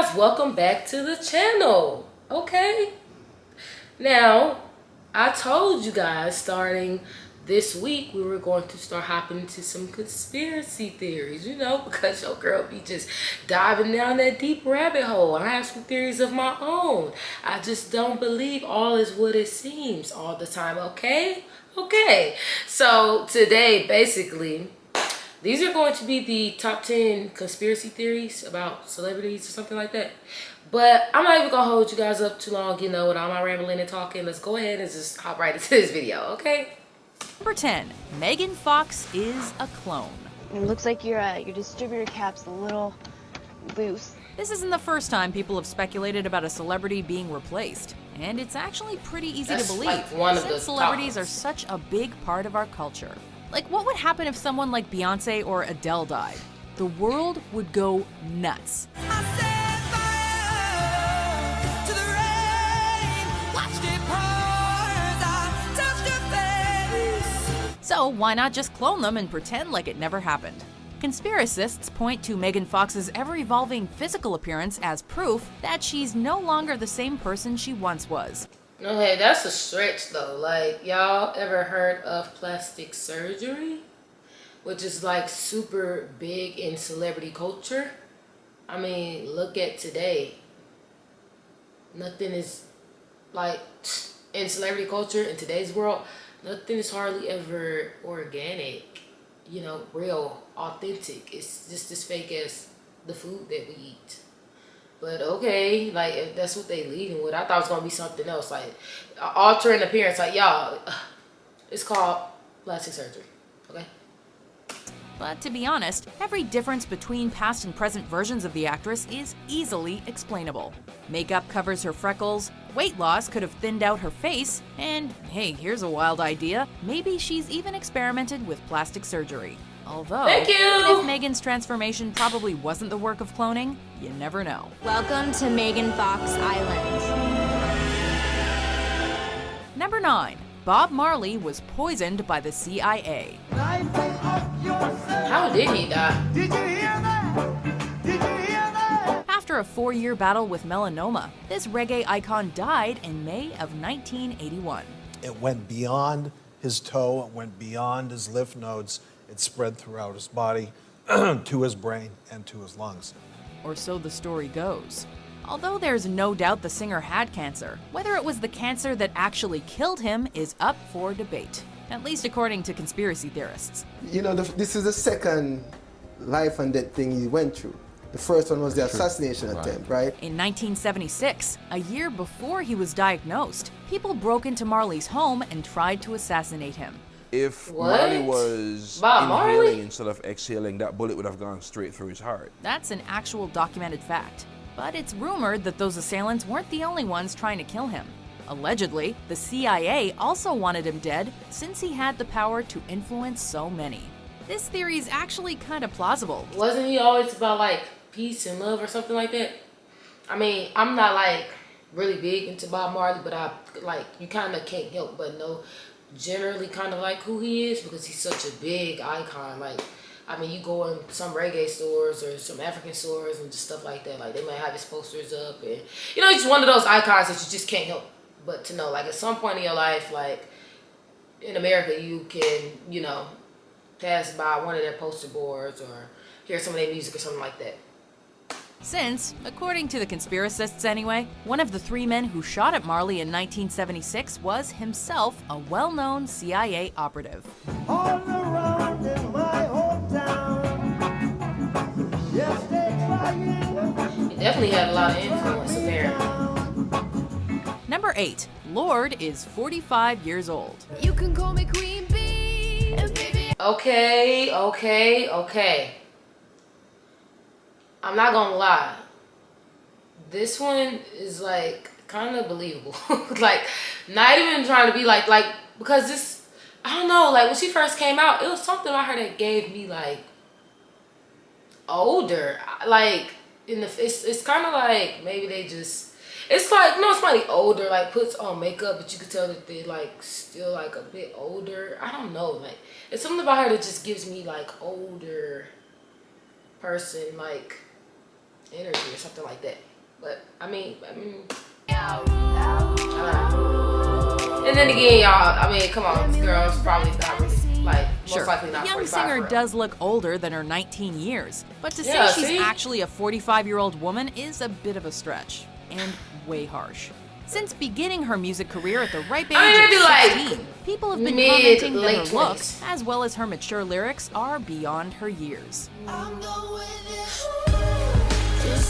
guys, welcome back to the channel. Okay, now I told you guys starting this week we were going to start hopping into some conspiracy theories, because your girl be just diving down that deep rabbit hole. I have some theories of my own. I just don't believe all is what it seems all the time. Okay, so today basically these are going to be the top 10 conspiracy theories about celebrities or something like that. But I'm not even going to hold you guys up too long, with all my rambling and talking. Let's go ahead and just hop right into this video, okay? Number 10. Megan Fox is a clone. It looks like your distributor cap's a little loose. This isn't the first time people have speculated about a celebrity being replaced. And it's actually pretty easy to believe, like one of since the celebrities tops. are such a big part of our culture. Like, what would happen if someone like Beyonce or Adele died? The world would go nuts. So why not just clone them and pretend like it never happened? Conspiracists point to Megan Fox's ever-evolving physical appearance as proof that she's no longer the same person she once was. No, hey, that's a stretch though. Like, y'all ever heard of plastic surgery? Which is like super big in celebrity culture. I mean, look at today. Nothing is like in celebrity culture in today's world, nothing is hardly ever organic, real, authentic. It's just as fake as the food that we eat. But okay, like if that's what they leading with, I thought it was gonna be something else, like altering appearance. Like y'all, it's called plastic surgery. Okay. But to be honest, every difference between past and present versions of the actress is easily explainable. Makeup covers her freckles, weight loss could have thinned out her face, and hey, here's a wild idea, maybe she's even experimented with plastic surgery. Although, Thank you. Even if Megan's transformation probably wasn't the work of cloning, you never know. Welcome to Megan Fox Island. Number 9. Bob Marley was poisoned by the CIA. How did he die? Did you hear that? Did you hear that? After a 4-year battle with melanoma, this reggae icon died in May of 1981. It went beyond his toe, it went beyond his lymph nodes, it spread throughout his body, to his brain, and to his lungs. Or so the story goes. Although there's no doubt the singer had cancer, whether it was the cancer that actually killed him is up for debate. At least according to conspiracy theorists. This is the second life and death thing he went through. The first one was the assassination attempt, right? In 1976, a year before he was diagnosed, people broke into Marley's home and tried to assassinate him. If What? Marley was Bob inhaling Marley? instead of exhaling, that bullet would have gone straight through his heart. That's an actual documented fact. But it's rumored that those assailants weren't the only ones trying to kill him. Allegedly, the CIA also wanted him dead since he had the power to influence so many. This theory is actually kind of plausible. Wasn't he always about like peace and love or something like that? I mean, I'm not like really big into Bob Marley, but I like, you kind of can't help but know generally kind of like who he is because he's such a big icon. Like, I mean, you go in some reggae stores or some African stores and just stuff like that. Like, they might have his posters up, and he's one of those icons that you just can't help but to know. Like, at some point in your life, like in America, you can, pass by one of their poster boards or hear some of their music or something like that. Since, according to the conspiracists anyway, one of the 3 men who shot at Marley in 1976 was himself a well-known CIA operative. All around in my hometown. Yes, they're trying. He definitely had a lot of influence in there. Number 8. Lorde is 45 years old. You can call me Queen Bee. Okay. I'm not gonna lie. This one is like kind of believable. Like, not even trying to be like because this, I don't know, like when she first came out, it was something about her that gave me like older. Like it's kind of like maybe they just, it's like, it's funny, older, like puts on makeup, but you could tell that they like still like a bit older. I don't know, like it's something about her that just gives me like older person like energy or something like that. But I mean, I don't know. And then again, y'all, I mean, come on, this girl's probably not really, like, Sure, most likely not the young 45 singer for real. does look older than her 19 years, but to Yeah, say she's see? actually a 45-year-old woman is a bit of a stretch, and way harsh. Since beginning her music career at the ripe age I mean, maybe of like 16, people have been mid, commenting that late her looks, 20s. as well as her mature lyrics, are beyond her years.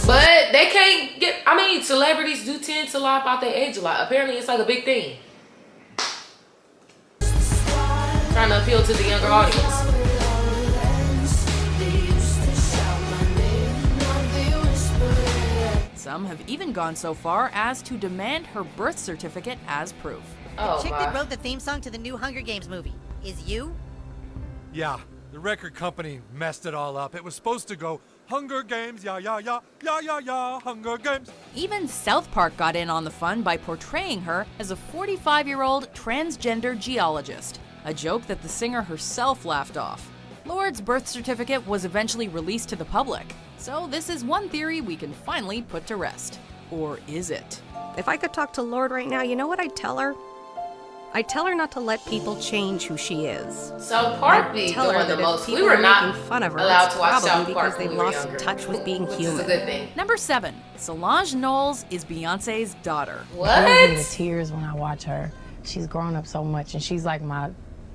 But they can't get, I mean, celebrities do tend to lie about their age a lot. Apparently, it's like a big thing. Trying to appeal to the younger audience. Some have even gone so far as to demand her birth certificate as proof. Oh, Chick that my. wrote the theme song to the new Hunger Games movie is you? Yeah, the record company messed it all up. It was supposed to go Hunger Games, yeah, yeah, yeah, yeah, yeah, yeah, Hunger Games. Even South Park got in on the fun by portraying her as a 45-year-old transgender geologist, a joke that the singer herself laughed off. Lord's birth certificate was eventually released to the public, so this is one theory we can finally put to rest. Or is it? If I could talk to Lord right now, you know what I'd tell her? I'd tell her not to let people change who she is. South Park be Tell her doing the that if most. We people were are not making fun of her, allowed it's to watch probably South because Park they've when we were lost younger. touch with being Which human. is a good thing. Number 7. Solange Knowles is Beyonce's daughter. What? Brings me to tears when I watch her. She's grown up so much, and she's like my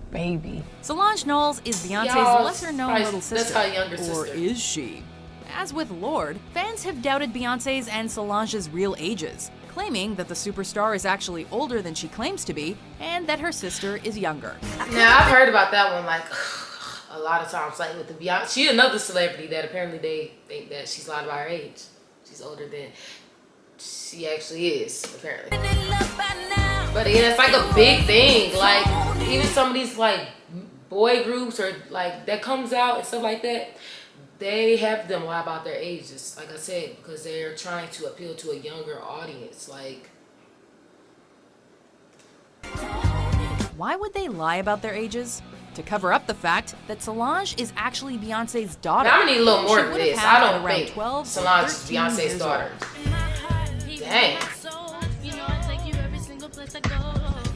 baby. Solange Knowles is Beyonce's Y'all, lesser-known probably- little sister. that's her younger Or sister. is she? As with Lorde, fans have doubted Beyonce's and Solange's real ages, claiming that the superstar is actually older than she claims to be, and that her sister is younger. Now, I've heard about that one, like, a lot of times. Like, with the Beyonce, she another celebrity that apparently they think that she's lied about her age. She's older than she actually is, apparently. But again, it's like a big thing. Like, even some of these, like, boy groups or, like, that comes out and stuff like that, they have them lie about their ages, like I said, because they're trying to appeal to a younger audience. Like, Why would they lie about their ages? To cover up the fact that Solange is actually Beyonce's daughter. now I need a little more She than would have this. had I at don't around think 12 or Solange is 13 Beyonce's years daughter. old. Dang.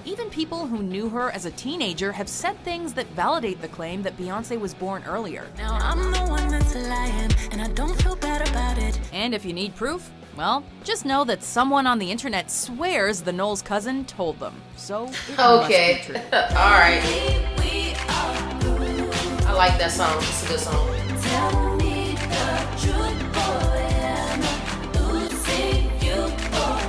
Even people who knew her as a teenager have said things that validate the claim that Beyonce was born earlier. Now I'm the one that's lying, and I don't feel bad about it. And if you need proof, well, just know that someone on the internet swears the Knowles cousin told them. So it Okay. must be true. Alright. I like that song. It's a good song. Tell me the truth, boy, am I losing you for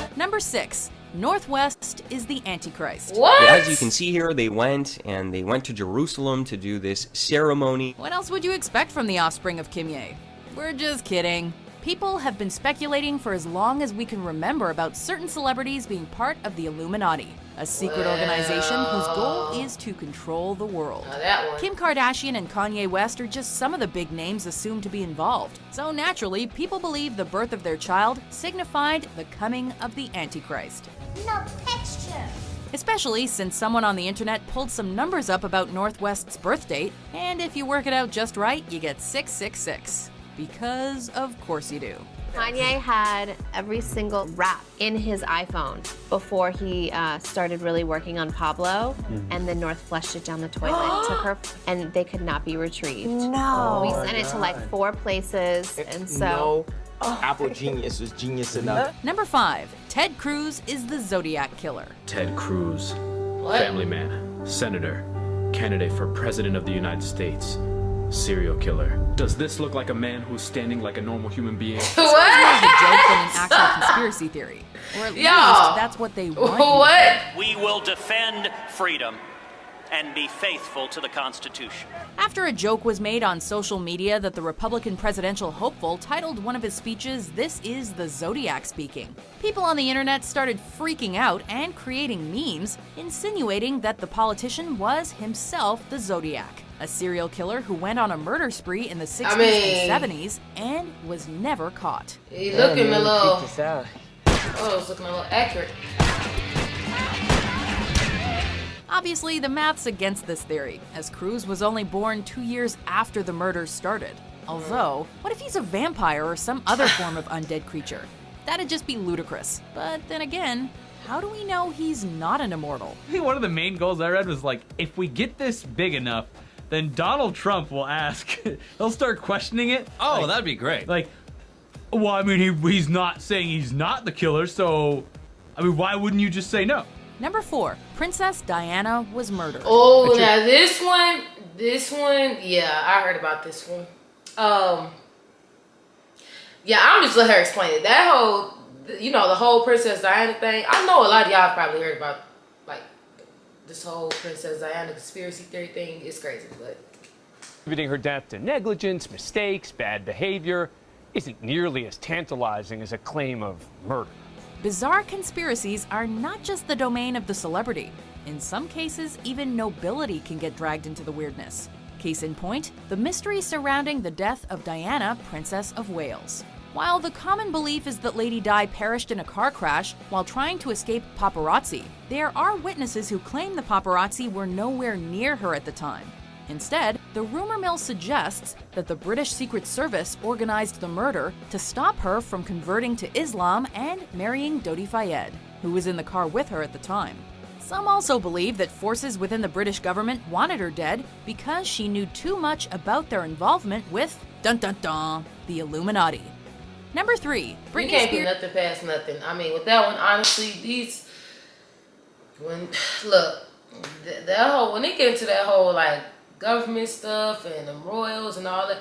good? Number 6. Northwest is the Antichrist. What? As you can see here, they went to Jerusalem to do this ceremony. What else would you expect from the offspring of Kimye? We're just kidding. People have been speculating for as long as we can remember about certain celebrities being part of the Illuminati, a secret organization whose goal is to control the world. Now that one. Kim Kardashian and Kanye West are just some of the big names assumed to be involved. So naturally, people believe the birth of their child signified the coming of the Antichrist. No texture. Especially since someone on the internet pulled some numbers up about Northwest's birth date, and if you work it out just right, you get 666. Because of course you do. Kanye had every single rap in his iPhone before he started really working on Pablo, and then North flushed it down the toilet, took her, and they could not be retrieved. No. We sent it to like 4 places, and so. Apple Genius was genius enough. Number 5. Ted Cruz is the Zodiac Killer. Ted Cruz, What? family man, senator, candidate for president of the United States, serial killer. Does this look like a man who's standing like a normal human being? More of a joke than an actual conspiracy theory. Or at least Y'all. that's what they want. What? We will defend freedom and be faithful to the Constitution. After a joke was made on social media that the Republican presidential hopeful titled one of his speeches, "This is the Zodiac speaking," people on the internet started freaking out and creating memes insinuating that the politician was himself the Zodiac, a serial killer who went on a murder spree in the 60s and 70s and was never caught. He looking a little. Creeped us out. Oh, it's looking a little accurate. Obviously, the math's against this theory, as Cruz was only born 2 years after the murders started. Although, what if he's a vampire or some other form of undead creature? That'd just be ludicrous. But then again, how do we know he's not an immortal? I think one of the main goals I read was like, if we get this big enough, then Donald Trump will ask, he'll start questioning it. Oh, like, that'd be great. Like, well, I mean, he's not saying he's not the killer, so, I mean, why wouldn't you just say no? Number 4, Princess Diana was murdered. Oh, now this one, yeah, I heard about this one. Yeah, I'm just let her explain it. That whole, the whole Princess Diana thing. I know a lot of y'all probably heard about, like, this whole Princess Diana conspiracy theory thing. It's crazy, but Attributing her death to negligence, mistakes, bad behavior isn't nearly as tantalizing as a claim of murder. Bizarre conspiracies are not just the domain of the celebrity. In some cases, even nobility can get dragged into the weirdness. Case in point, the mystery surrounding the death of Diana, Princess of Wales. While the common belief is that Lady Di perished in a car crash while trying to escape paparazzi, there are witnesses who claim the paparazzi were nowhere near her at the time. Instead, the rumor mill suggests that the British Secret Service organized the murder to stop her from converting to Islam and marrying Dodi Fayed, who was in the car with her at the time. Some also believe that forces within the British government wanted her dead because she knew too much about their involvement with, dun dun dun, the Illuminati. Number 3, Britney you can't Spears. be nothing past nothing. I mean, with that one, honestly, when they get into that whole like government stuff and the royals and all that,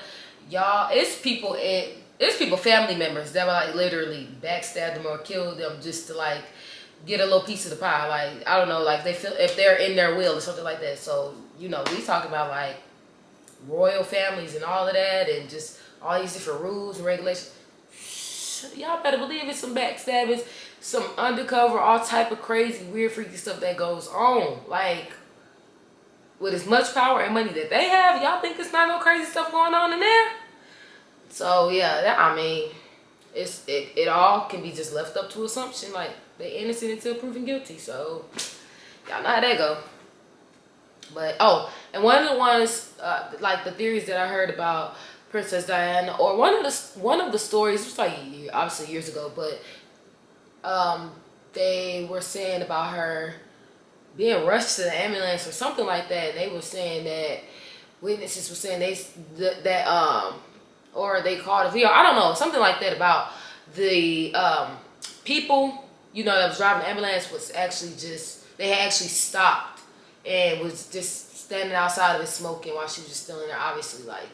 y'all, it's people family members that were like literally backstab them or kill them just to like get a little piece of the pie. Like, I don't know, like they feel if they're in their will or something like that. So, we talk about like royal families and all of that and just all these different rules and regulations. Y'all better believe it's some backstabbings, some undercover, all type of crazy, weird, freaky stuff that goes on. Like, with as much power and money that they have, y'all think it's not no crazy stuff going on in there? So, yeah, it all can be just left up to assumption. Like, they innocent until proven guilty. So, y'all know how that go. But, and one of the ones, like the theories that I heard about Princess Diana, or one of the stories, it was like obviously years ago, but they were saying about her being rushed to the ambulance or something like that. And they were saying that witnesses were saying or they called a video, I don't know, something like that about the people, that was driving the ambulance was actually they had actually stopped and was just standing outside of it smoking while she was just still in there, obviously, like,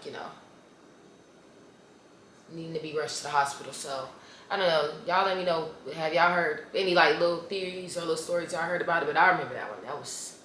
needing to be rushed to the hospital. So I don't know, y'all let me know, have y'all heard any like little theories or little stories y'all heard about it? But I remember that one. That was,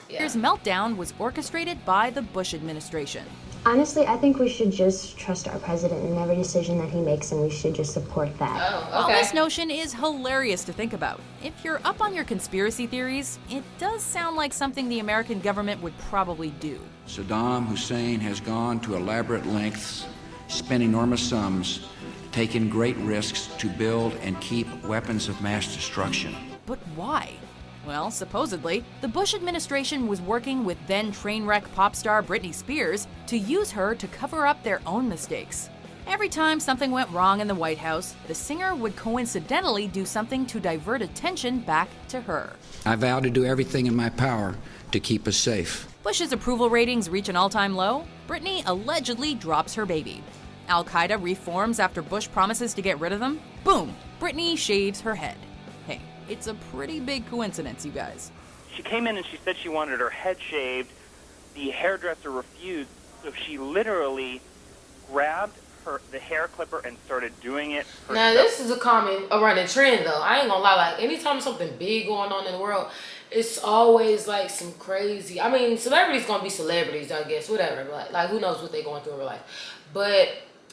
yeah. Spears' meltdown was orchestrated by the Bush administration. Honestly, I think we should just trust our president in every decision that he makes, and we should just support that. Oh, While okay. this notion is hilarious to think about, if you're up on your conspiracy theories, it does sound like something the American government would probably do. Saddam Hussein has gone to elaborate lengths, spent enormous sums, taken great risks to build and keep weapons of mass destruction. But why? Well, supposedly, the Bush administration was working with then train wreck pop star Britney Spears to use her to cover up their own mistakes. Every time something went wrong in the White House, the singer would coincidentally do something to divert attention back to her. I vow to do everything in my power to keep us safe. Bush's approval ratings reach an all-time low. Britney allegedly drops her baby. Al-Qaeda reforms after Bush promises to get rid of them. Boom! Britney shaves her head. Hey, it's a pretty big coincidence, you guys. She came in and she said she wanted her head shaved. The hairdresser refused, so she literally grabbed the hair clipper and started doing it herself. Now, this is a running trend, though. I ain't gonna lie, like, anytime something big going on in the world, it's always, like, some crazy... I mean, celebrities gonna be celebrities, I guess, whatever. Like who knows what they going through in real life. But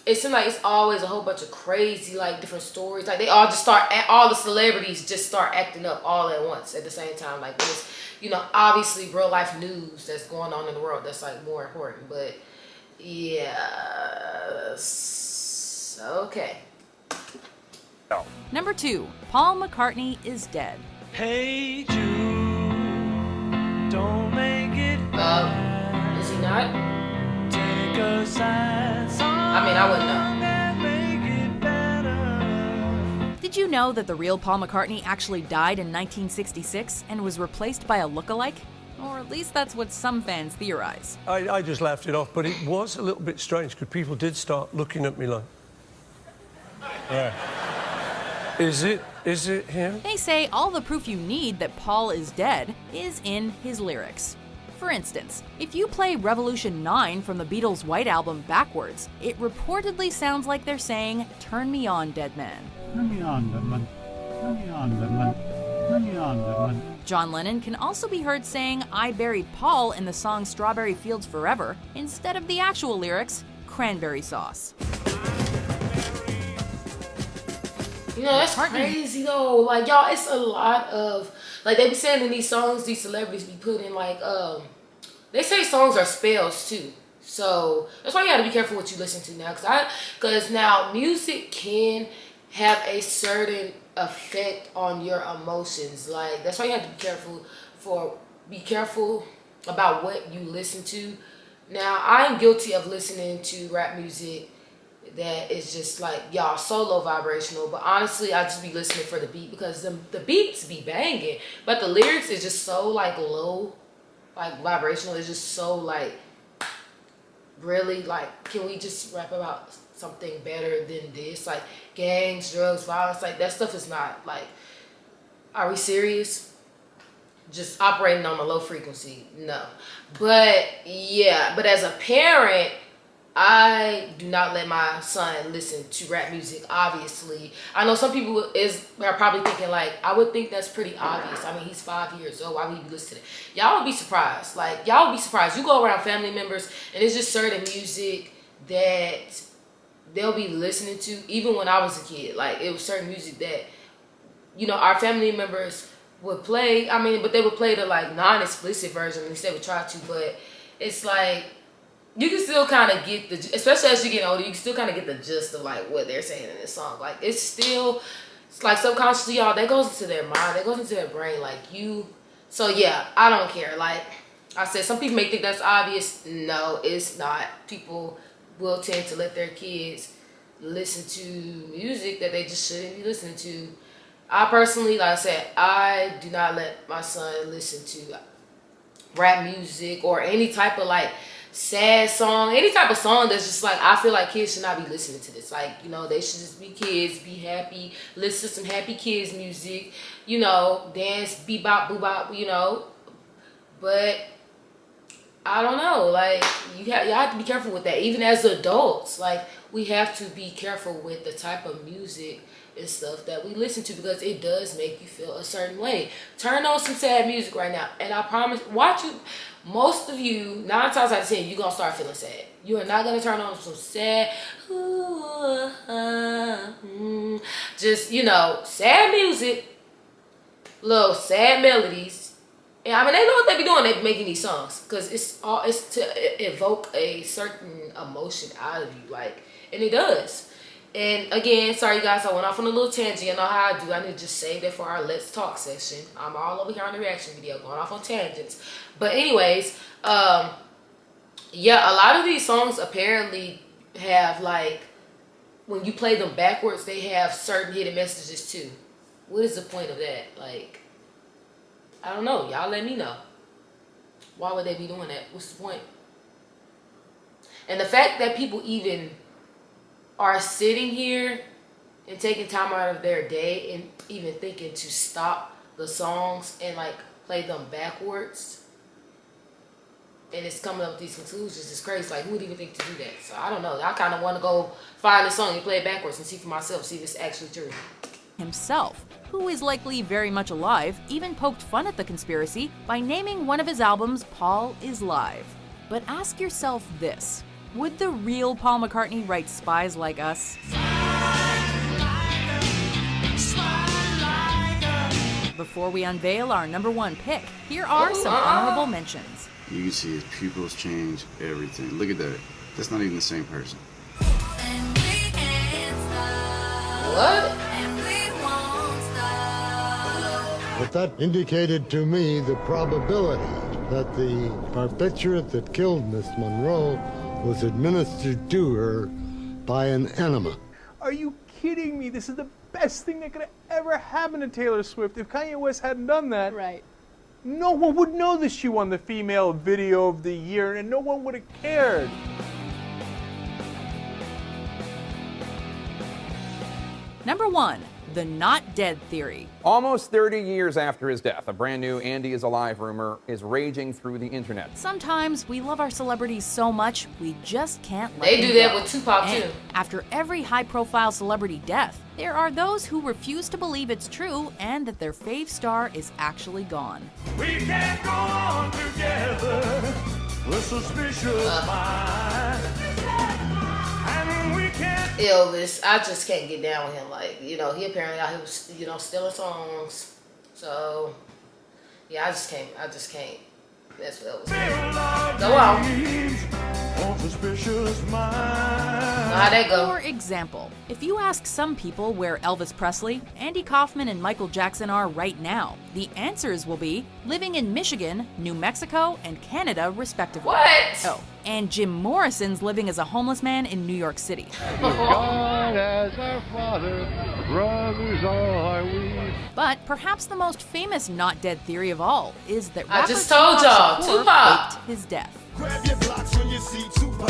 it seems like it's always a whole bunch of crazy, like, different stories. Like, they all just all the celebrities just start acting up all at once at the same time. Like, there's, obviously real-life news that's going on in the world that's, like, more important. But... yes. Okay. Number 2, Paul McCartney is dead. Hey Jude, don't make it. Is he not? Take a sad song. I mean, I wouldn't know. Did you know that the real Paul McCartney actually died in 1966 and was replaced by a look-alike? Or at least that's what some fans theorize. I just laughed it off, but it was a little bit strange because people did start looking at me like, is it him? They say all the proof you need that Paul is dead is in his lyrics. For instance, if you play Revolution 9 from the Beatles' White Album backwards, it reportedly sounds like they're saying, "Turn me on, dead man." Turn me on, dead man. Turn me on, dead man. Turn me on, dead man. John Lennon can also be heard saying, "I buried Paul" in the song Strawberry Fields Forever, instead of the actual lyrics, "cranberry sauce." You know, that's crazy though. Like, y'all, it's a lot of, like, they be saying in these songs, these celebrities be putting, like, they say songs are spells too. So that's why you gotta be careful what you listen to now. Cause now music can have a certain effect on your emotions. Like, that's why you have to be careful about what you listen to. Now, I'm guilty of listening to rap music that is just like, y'all, so low vibrational, but honestly I just be listening for the beat because the beats be banging, but the lyrics is just so like low, like vibrational. It's just so like, really, like, can we just rap about something better than this? Like, gangs, drugs, violence, like that stuff is not, like, are we serious? Just operating on a low frequency? No. But yeah, but as a parent, I do not let my son listen to rap music, obviously. I know some people are probably thinking, like, I would think that's pretty obvious. I mean, he's 5 years old. Why would he be listening? Y'all would be surprised. Like, y'all would be surprised. You go around family members, and it's just certain music that they'll be listening to. Even when I was a kid, like, it was certain music that, you know, our family members would play. I mean, but they would play the, like, non-explicit version. At least they would try to. But it's like, you can still kind of get especially as you get older, you can still kind of get the gist of like what they're saying in this song. Like, it's like subconsciously, y'all, that goes into their mind, that goes into their brain. Like, so yeah, I don't care. Like I said, some people may think that's obvious. No, it's not. People will tend to let their kids listen to music that they just shouldn't be listening to. I personally, like I said, I do not let my son listen to rap music or any type of like sad song, any type of song that's just like, I feel like kids should not be listening to this. Like, you know, they should just be kids, be happy, listen to some happy kids music, you know, dance, bebop, boobop, you know. But I don't know, like, y'all have to be careful with that. Even as adults, like, we have to be careful with the type of music and stuff that we listen to, because it does make you feel a certain way. Turn on some sad music right now, and I promise, most of you, 9 times out of 10, you're gonna start feeling sad. You are not gonna turn on some sad, just, you know, sad music, little sad melodies. And I mean, they know what they be doing. They be making these songs because it's to evoke a certain emotion out of you, like, and it does. And again, sorry guys, I went off on a little tangent. You know how I do. I need to just save that for our Let's Talk session. I'm all over here on the reaction video, going off on tangents. But anyways, yeah, a lot of these songs apparently have, like, when you play them backwards, they have certain hidden messages too. What is the point of that? Like, I don't know. Y'all let me know. Why would they be doing that? What's the point? And the fact that people even are sitting here and taking time out of their day and even thinking to stop the songs and like play them backwards, and it's coming up with these conclusions, it's crazy. Like, who would even think to do that? So I don't know. I kind of want to go find the song and play it backwards and see for myself, see if it's actually true. Himself, who is likely very much alive, even poked fun at the conspiracy by naming one of his albums Paul is Live. But ask yourself this: would the real Paul McCartney write Spies Like Us? Before we unveil our #1 pick, here are some honorable mentions. You can see his pupils change, everything. Look at that. That's not even the same person. What? But that indicated to me the probability that the barbiturate that killed Miss Monroe was administered to her by an enema. Are you kidding me? This is the best thing that could have ever happened to Taylor Swift. If Kanye West hadn't done that, right, no one would know that she won the Female Video of the Year, and no one would have cared. Number 1, the not dead theory. Almost 30 years after his death, a brand new Andy is alive rumor is raging through the internet. Sometimes we love our celebrities so much, we just can't let They them do that go. with Tupac, And too. After every high-profile celebrity death, there are those who refuse to believe it's true and that their fave star is actually gone. We can't go on together with suspicious minds. And we can't. Elvis, I just can't get down with him. Like, you know, he apparently out here was, you know, stealing songs. So, yeah, I just can't. That's what Elvis. Go on. How'd that go? For example, if you ask some people where Elvis Presley, Andy Kaufman, and Michael Jackson are right now, the answers will be living in Michigan, New Mexico, and Canada, respectively. What? Oh, and Jim Morrison's living as a homeless man in New York City. God as our Father, brothers all are we. But perhaps the most famous not dead theory of all is that I rapper just told y'all, Tupac faked his death. Grab your blocks when you see Tupac.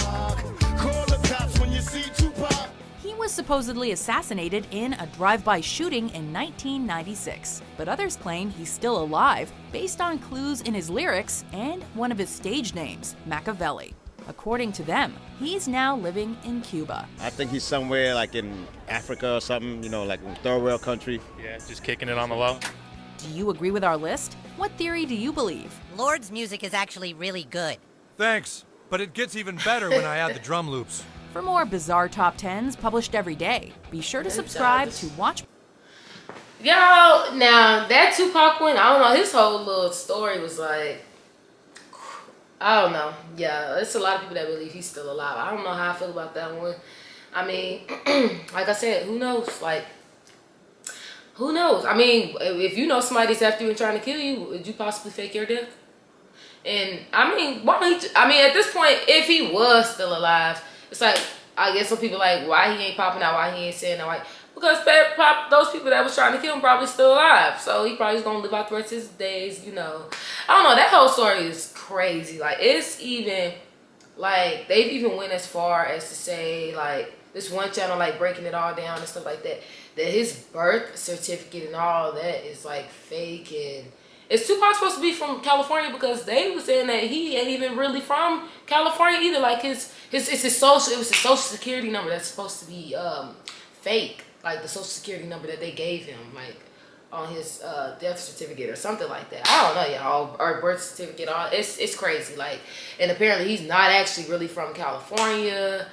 Call the cops when you see Tupac. He was supposedly assassinated in a drive-by shooting in 1996, but others claim he's still alive based on clues in his lyrics and one of his stage names, Machiavelli. According to them, he's now living in Cuba. I think he's somewhere like in Africa or something, you know, like in third world country. Yeah, just kicking it on the low. Do you agree with our list? What theory do you believe? Lord's music is actually really good. Thanks, but it gets even better when I add the drum loops. For more bizarre top 10s published every day, be sure to subscribe to Watch. Y'all, now that Tupac one, I don't know, his whole little story was like, I don't know. Yeah, it's a lot of people that believe he's still alive. I don't know how I feel about that one. I mean, like I said, who knows? Like, who knows? I mean, if you know somebody's after you and trying to kill you, would you possibly fake your death? And I mean, why don't he? I mean, at this point, if he was still alive, it's like, I guess some people like, why he ain't popping out, why he ain't saying that, like, because those people that was trying to kill him probably still alive. So he probably is gonna live out the rest of his days, you know. I don't know, that whole story is crazy. Like, it's even, like, they've even went as far as to say, like, this one channel, like, breaking it all down and stuff like that, that his birth certificate and all that is, like, fake. And is Tupac supposed to be from California? Because they were saying that he ain't even really from California either. Like, it was his social security number that's supposed to be fake. Like, the social security number that they gave him, like, on his death certificate or something like that. I don't know, y'all. Or birth certificate. It's crazy. Like, and apparently he's not actually really from California.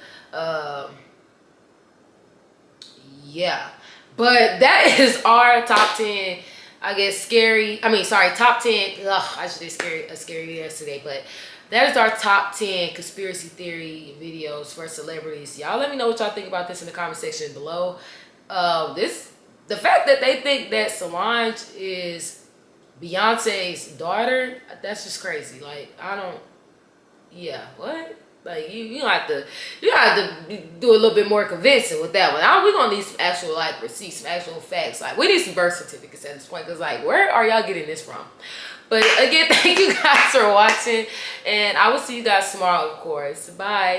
Yeah. But that is our top 10, I guess, top 10. Ugh, I should say scary yesterday, but that is our top 10 conspiracy theory videos for celebrities. Y'all let me know what y'all think about this in the comment section below. The fact that they think that Solange is Beyonce's daughter, that's just crazy. Like, what? Like, you have to do a little bit more convincing with that one. We're gonna need some actual, like, receipts, some actual facts. Like, we need some birth certificates at this point, because, like, where are y'all getting this from? But again, thank you guys for watching, and I will see you guys tomorrow, of course. Bye.